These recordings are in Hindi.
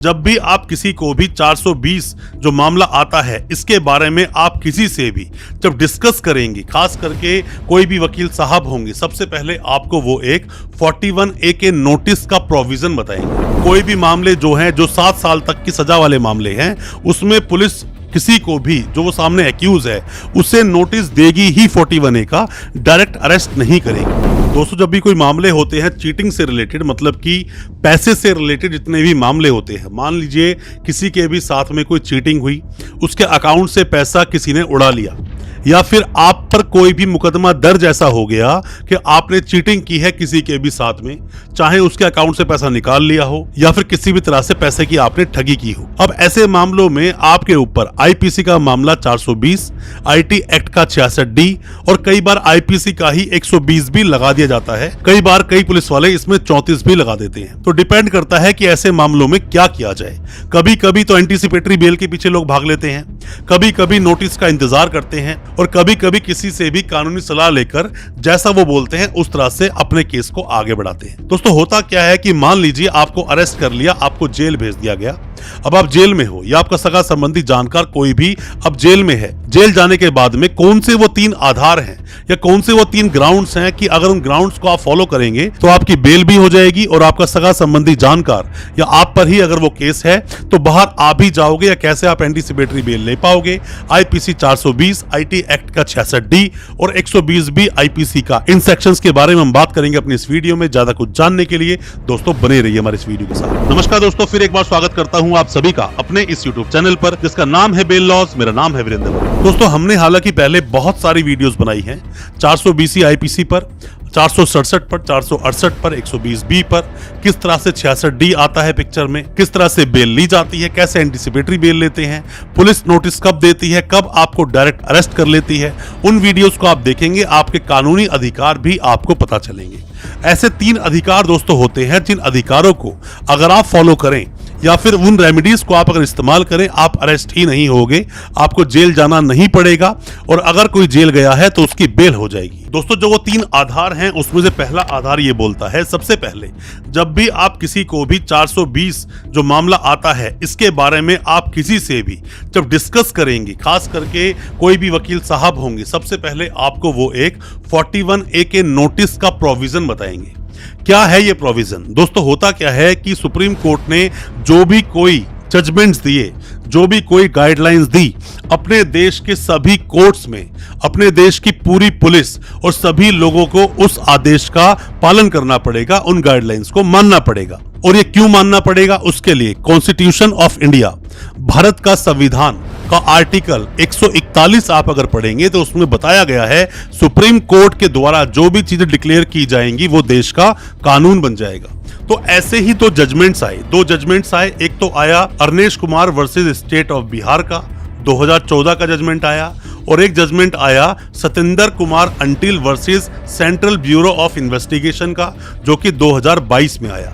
जब भी आप किसी को भी 420 जो मामला आता है इसके बारे में आप किसी से भी जब डिस्कस करेंगे, खास करके कोई भी वकील साहब होंगे, सबसे पहले आपको वो एक 41A के नोटिस का प्रोविजन बताएंगे। कोई भी मामले जो हैं, जो 7 साल तक की सजा वाले मामले हैं, उसमें पुलिस किसी को भी जो वो सामने एक्यूज है उसे नोटिस देगी ही 41A का, डायरेक्ट अरेस्ट नहीं करेगी। दोस्तों, जब भी कोई मामले होते हैं चीटिंग से रिलेटेड, मतलब कि पैसे से रिलेटेड जितने भी मामले होते हैं, मान लीजिए किसी के भी साथ में कोई चीटिंग हुई, उसके अकाउंट से पैसा किसी ने उड़ा लिया, या फिर आप पर कोई भी मुकदमा दर्ज ऐसा हो गया कि आपने चीटिंग की है किसी के भी साथ में, चाहे उसके अकाउंट से पैसा निकाल लिया हो या फिर किसी भी तरह से पैसे की आपने ठगी की हो। अब ऐसे मामलों में आपके ऊपर आईपीसी का मामला 420, आईटी एक्ट का 66D और कई बार आईपीसी का ही 120 भी लगा दिया जाता है। कई बार कई पुलिस वाले इसमें 34 भी लगा देते हैं। तो डिपेंड करता है कि ऐसे मामलों में क्या किया जाए। कभी कभी तो एंटीसिपेटरी बेल के पीछे लोग भाग लेते हैं, कभी कभी नोटिस का इंतजार करते हैं और कभी कभी किसी से भी कानूनी सलाह लेकर जैसा वो बोलते हैं उस तरह से अपने केस को आगे बढ़ाते हैं। दोस्तों, होता क्या है कि मान लीजिए आपको अरेस्ट कर लिया, आपको जेल भेज दिया गया, अब आप जेल में हो या आपका सगा संबंधी जानकार कोई भी अब जेल में है। जेल जाने के बाद में कौन से वो 3 आधार हैं या कौन से वो 3 ग्राउंड्स हैं कि अगर उन ग्राउंड्स को आप फॉलो करेंगे तो आपकी बेल भी हो जाएगी और आपका सगा संबंधी जानकार या आप पर ही अगर वो केस है तो बाहर आ भी जाओगे, या कैसे आप एंटीसिपेटरी बेल ले पाओगे। आईपीसी 420, आईटी एक्ट का 66D और 120 भी आईपीसी का। इन सेक्शंस के बारे में हम बात करेंगे अपनी इस वीडियो में। ज्यादा कुछ जानने के लिए दोस्तों बने रहिए हमारे इस वीडियो के साथ। नमस्कार दोस्तों, फिर एक बार स्वागत करता हूं आप सभी का अपने इस यूट्यूब चैनल पर जिसका नाम है बेल लॉज। मेरा नाम है वीरेंद्र। दोस्तों, हमने हालांकि पहले बहुत सारी वीडियोस बनाई हैं 420 आईपीसी पर, 467 पर, 468 पर, 120B पर, किस तरह से 66D आता है पिक्चर में, किस तरह से बेल ली जाती है, कैसे एंटीसिपेटरी बेल लेते हैं, पुलिस नोटिस कब देती है, कब आपको डायरेक्ट अरेस्ट कर लेती है। उन वीडियोस को आप देखेंगे, आपके कानूनी अधिकार भी आपको पता चलेंगे। ऐसे 3 अधिकार दोस्तों होते हैं जिन अधिकारों को अगर आप फॉलो करें या फिर उन रेमेडीज को आप अगर इस्तेमाल करें, आप अरेस्ट ही नहीं होगे, आपको जेल जाना नहीं पड़ेगा और अगर कोई जेल गया है तो उसकी बेल हो जाएगी। दोस्तों, जो वो 3 आधार हैं उसमें से पहला आधार ये बोलता है, सबसे पहले जब भी आप किसी को भी 420 जो मामला आता है इसके बारे में आप किसी से भी जब डिस्कस करेंगे, खास करके कोई भी वकील साहब होंगे, सबसे पहले आपको वो एक 41A के नोटिस का प्रोविजन बताएंगे। क्या है ये प्रोविजन? दोस्तों, होता क्या है कि सुप्रीम कोर्ट ने जो भी कोई जजमेंट्स दिए, जो भी कोई गाइडलाइंस दी, अपने देश के सभी कोर्ट्स में अपने देश की पूरी पुलिस और सभी लोगों को उस आदेश का पालन करना पड़ेगा, उन गाइडलाइंस को मानना पड़ेगा। और ये क्यों मानना पड़ेगा? उसके लिए कॉन्स्टिट्यूशन ऑफ इंडिया, भारत का संविधान का आर्टिकल 141 आप अगर पढ़ेंगे तो उसमें बताया गया है सुप्रीम कोर्ट के द्वारा जो भी चीजें डिक्लेयर की जाएंगी वो देश का कानून बन जाएगा। तो ऐसे ही 2 जजमेंट्स आए। 2 जजमेंट्स आए, एक तो आया Arnesh Kumar versus state of Bihar का 2014 का जजमेंट आया, और एक जजमेंट आया Satendra Kumar until versus central bureau of investigation का, जो कि 2022 में आया।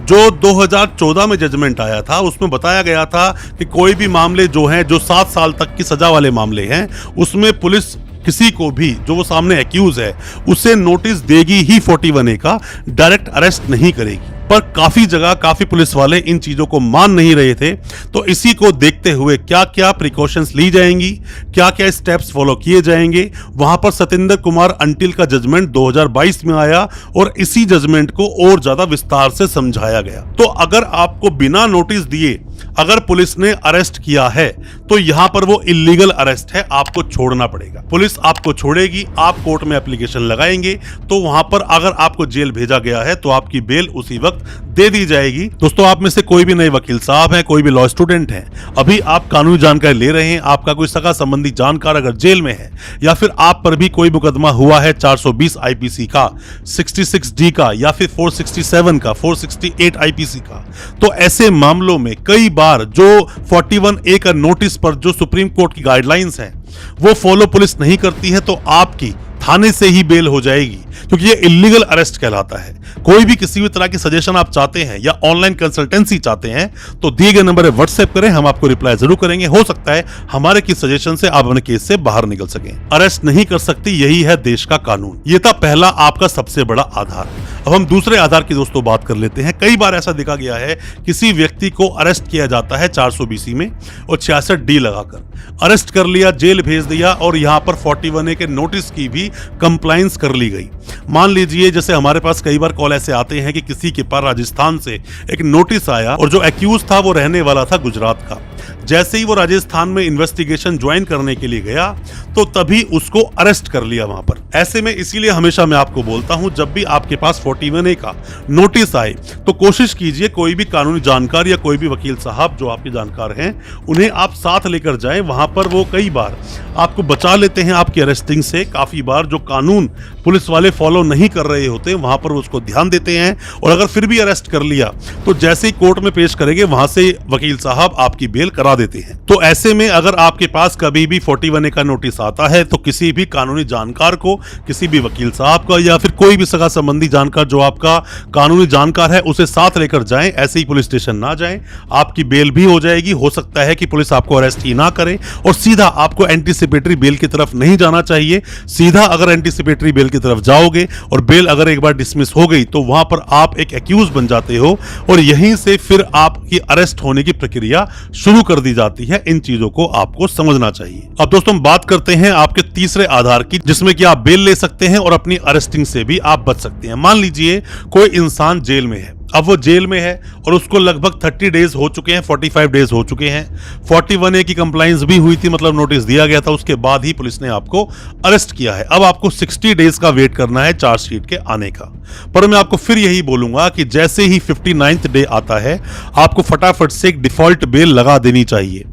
जो 2014 में जजमेंट आया था उसमें बताया गया था कि कोई भी मामले जो हैं, जो 7 साल तक की सजा वाले मामले हैं, उसमें पुलिस किसी को भी जो वो सामने एक्यूज है उसे नोटिस देगी ही 41A का, डायरेक्ट अरेस्ट नहीं करेगी। पर काफी जगह काफी पुलिस वाले इन चीजों को मान नहीं रहे थे। तो इसी को देखते हुए क्या क्या प्रिकॉशंस ली जाएंगी, क्या क्या स्टेप्स फॉलो किए जाएंगे, वहां पर सतेंद्र कुमार अंटिल का जजमेंट 2022 में आया और इसी जजमेंट को और ज्यादा विस्तार से समझाया गया। तो अगर आपको बिना नोटिस दिए अगर पुलिस ने अरेस्ट किया है तो यहां पर वो इलीगल अरेस्ट है, आपको छोड़ना पड़ेगा। पुलिस आपको छोड़ेगी, आप कोर्ट में एप्लीकेशन लगाएंगे तो वहां पर अगर आपको जेल भेजा गया है तो आपकी बेल उसी वक्त दे दी जाएगी। दोस्तों, आप में से कोई भी नए वकील साहब हैं, कोई भी लॉ स्टूडेंट हैं, अभी आप कानूनी जानकारी ले रहे हैं, आपका कोई सगा संबंधी जानकार अगर जेल में है या फिर आप पर भी कोई मुकदमा हुआ है 420 आईपीसी का, 66D का या फिर 467 का, 468 आईपीसी का, तो ऐसे मामलों में कई बार जो 41A का नोटिस पर जो सुप्रीम कोर्ट की गाइडलाइंस हैं वो फॉलो पुलिस नहीं करती है तो आपकी थाने से ही बेल हो जाएगी, क्योंकि ये इलीगल अरेस्ट कहलाता है। कोई भी किसी भी तरह की सजेशन आप चाहते हैं या ऑनलाइन कंसल्टेंसी चाहते हैं तो दिए गए नंबर पर व्हाट्सएप करें, हम आपको रिप्लाई जरूर करेंगे। हो सकता है हमारे किस सजेशन से आप अपने केस से बाहर निकल सकें। अरेस्ट नहीं कर सकती, यही है देश का कानून। ये था पहला आपका सबसे बड़ा आधार। अब हम दूसरे आधार की दोस्तों बात कर लेते हैं। कई बार ऐसा देखा गया है किसी व्यक्ति को अरेस्ट किया जाता है 420 में और 66D लगाकर अरेस्ट कर लिया, जेल भेज दिया और यहां पर 41A के नोटिस की भी कंप्लायंस कर ली गई। मान लीजिए जैसे हमारे पास कई बार कॉल ऐसे आते हैं कि किसी के पास राजस्थान से एक नोटिस आया और जो एक्यूज था वो रहने वाला था गुजरात का। जैसे ही वो राजस्थान में इन्वेस्टिगेशन ज्वाइन करने के लिए गया तो तभी उसको अरेस्ट कर लिया वहां पर। ऐसे में इसीलिए हमेशा मैं आपको बोलता हूं, जब भी आपके पास 41A का नोटिस आए तो कोशिश कीजिए कोई भी कानूनी जानकार या कोई भी वकील साहब जो आपके जानकार हैं उन्हें आप साथ लेकर जाएं। वहां पर वो कई बार आपको बचा लेते हैं आपकी अरेस्टिंग से। काफी बार जो कानून पुलिस वाले फॉलो नहीं कर रहे होते वहां पर वो उसको ध्यान देते हैं और अगर फिर भी अरेस्ट कर लिया तो जैसे ही कोर्ट में पेश करेंगे वहां से वकील साहब आपकी बेल करा देते हैं। तो ऐसे में अगर आपके पास कभी भी 41A का नोटिस आता है तो किसी भी कानूनी जानकार को, किसी भी वकील साहब का या फिर कोई भी सगा संबंधी जानकार जो आपका कानूनी जानकार है उसे साथ लेकर जाएं। ऐसे ही पुलिस स्टेशन ना जाएं, आपकी बेल भी हो जाएगी। हो सकता है कि पुलिस आपको अरेस्ट ही ना करे और सीधा आपको एंटीसिपेटरी बेल की तरफ नहीं जाना चाहिए। सीधा अगर एंटीसिपेटरी बेल की तरफ जाओगे और बेल अगर एक बार डिसमिस हो गई तो वहां पर आप एक एक्यूज बन जाते हो और यहीं से फिर आपकी अरेस्ट होने की प्रक्रिया शुरू कर दी जाती है। इन चीजों को आपको समझना चाहिए। अब दोस्तों हम बात करते हैं आपके तीसरे आधार की, जिसमें कि आप बेल ले सकते हैं और अपनी अरेस्टिंग से भी आप बच सकते हैं। मान लीजिए कोई इंसान जेल में है, अब वो जेल में है और उसको लगभग 30 डेज हो चुके हैं, 45 डेज हो चुके हैं। 41A की कंप्लायंस भी हुई थी, मतलब नोटिस दिया गया था, उसके बाद ही पुलिस ने आपको अरेस्ट किया है। अब आपको 60 डेज का वेट करना है चार्जशीट के आने का। पर मैं आपको फिर यही बोलूंगा कि जैसे ही 59th डे आता है आपको फटाफट से एक डिफॉल्ट बेल लगा देनी चाहिए।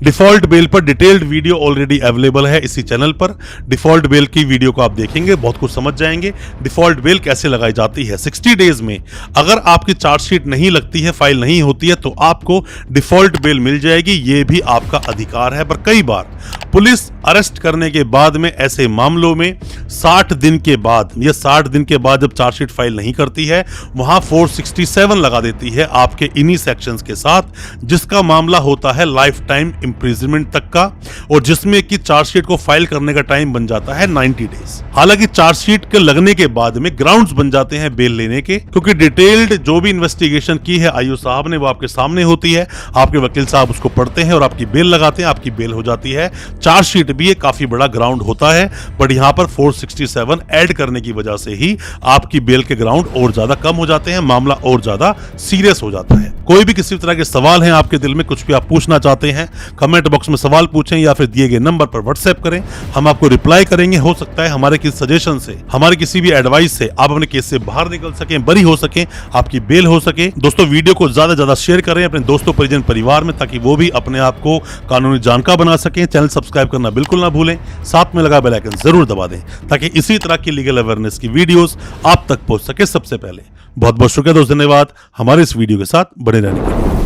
डिफॉल्ट बेल पर डिटेल्ड वीडियो ऑलरेडी अवेलेबल है इसी चैनल पर। डिफॉल्ट बेल की वीडियो को आप देखेंगे बहुत कुछ समझ जाएंगे डिफॉल्ट बेल कैसे लगाई जाती है। 60 डेज में अगर आपकी चार्जशीट नहीं लगती है, फाइल नहीं होती है तो आपको डिफॉल्ट बेल मिल जाएगी। ये भी आपका अधिकार है। पर कई बार पुलिस अरेस्ट करने के बाद में ऐसे मामलों में 60 दिन के बाद या 60 दिन के बाद जब चार्जशीट फाइल नहीं करती है वहां 467 लगा देती है आपके इन्हीं सेक्शंस के साथ, जिसका मामला होता है लाइफ टाइम इंप्रिजनमेंट तक का और जिसमें कि चार्जशीट को फाइल करने का टाइम बन जाता है 90 डेज। हालांकि चार्जशीट के लगने के बाद में ग्राउंड्स बन जाते हैं बेल लेने के, क्योंकि डिटेल्ड जो भी इन्वेस्टिगेशन की है आईओ साहब ने वो आपके सामने होती है। आपके वकील साहब उसको पढ़ते हैं और आपकी बेल लगाते हैं, आपकी बेल हो जाती है। चार्जशीट भी एक काफी बड़ा ग्राउंड होता है, बट यहां पर 467 ऐड करने की वजह से ही आपकी बेल के ग्राउंड और ज्यादा कम हो जाते हैं, मामला और ज्यादा सीरियस हो जाता है। कोई भी किसी तरह के सवाल हैं आपके दिल में, कुछ भी आप पूछना चाहते हैं, कमेंट बॉक्स में सवाल पूछें या फिर दिए गए नंबर पर व्हाट्सएप करें, हम आपको रिप्लाई करेंगे। हो सकता है हमारे किसी सजेशन से, हमारे किसी भी एडवाइस से आप अपने केस से बाहर निकल सकें, बरी हो सकें, आपकी बेल हो सके। दोस्तों वीडियो को ज्यादा से ज्यादा शेयर करें अपने दोस्तों, परिजन, परिवार में, ताकि वो भी अपने आप को कानूनी जानकार बना सकें। चैनल सब्सक्राइब करना बिल्कुल ना भूलें, साथ में लगा बेल आइकन जरूर दबा दें ताकि इसी तरह की लीगल अवेयरनेस की वीडियोस आप तक पहुंच सके सबसे पहले। बहुत बहुत शुक्रिया दोस्त, धन्यवाद हमारे इस वीडियो के साथ बने रहने के लिए।